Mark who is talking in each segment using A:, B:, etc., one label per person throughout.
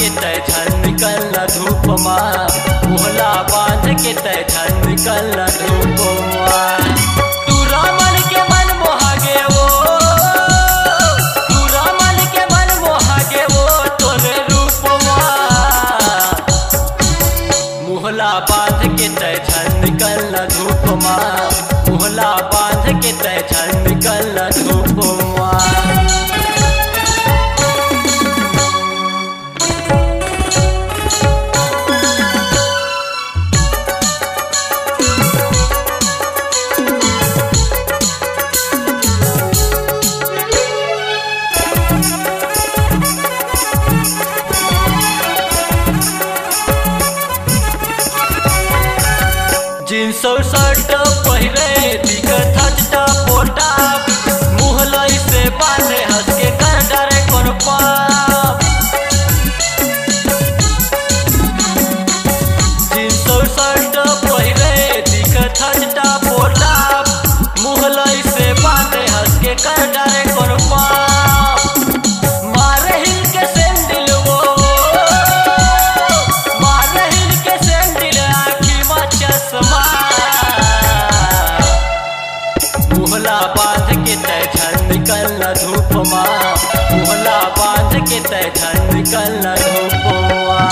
A: के तय झल निकल धूप माँ, मोहला बांध के तय झल निकल धूप माँ। तू रामन के मन मोहागे वो, तू रामन के मन मोहागे वो तोरे रूप माँ, मोहला बांध के तय झल निकल धूप माँ, मोहला बांध के तय झल निकल धूप माँ। जींस शर्ट पहिरे दिखत हजटा पोटा, मुहलाई से बांधे हंस के कर डरे कौन पाप। जींस शर्ट पहिरे दिखत हजटा पोटा, मुहलाई से बांधे हंस के कर डरे कौन पाप। मारे हिल के सैंडल वो, मारे हिल के सैंडल आँखी में चश्मा, मोहला बांध के तय झल निकल धूप माँ, मोहला बांध के तय झल निकल धूप माँ।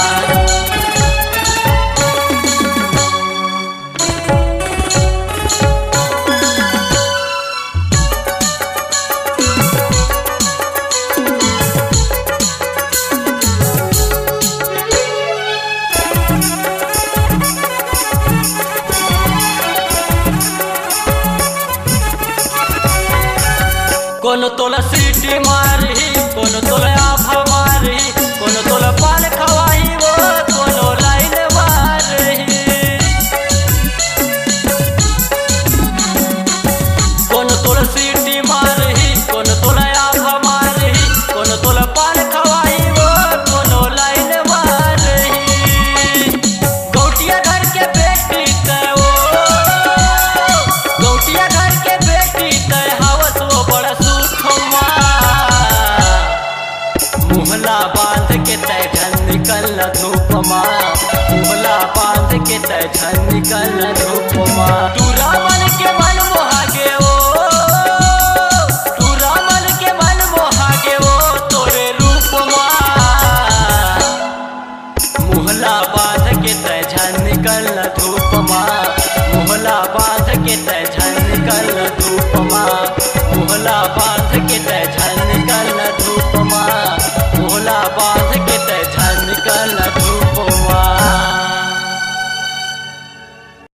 A: कोनो तोला सीटी मारी, कोनो तोला आभा मारी, कोनो तोला पान खवाही वो, कोनो लाइन मारी। कोनो तोला सीटी मारी, कोनो तोला आभा मारी, कोनो तोला पान खवाही वो, कोनो लाइन मारी। गौटिया घर के बेटी तय वो, गौटिया घर के बेटी तय हवस वो बड़ा मोहला बांध के तय झल निकल धूप माँ, मोहला बांध के तय झल निकल धूप माँ। तू रामन के मन मोहागे वो, तू रामन के मन मोहागे वो तोरे रूप माँ, मोहला बांध के तय झल निकल धूप माँ, मोहला बांध के तय झल निकल धूप माँ, मोहला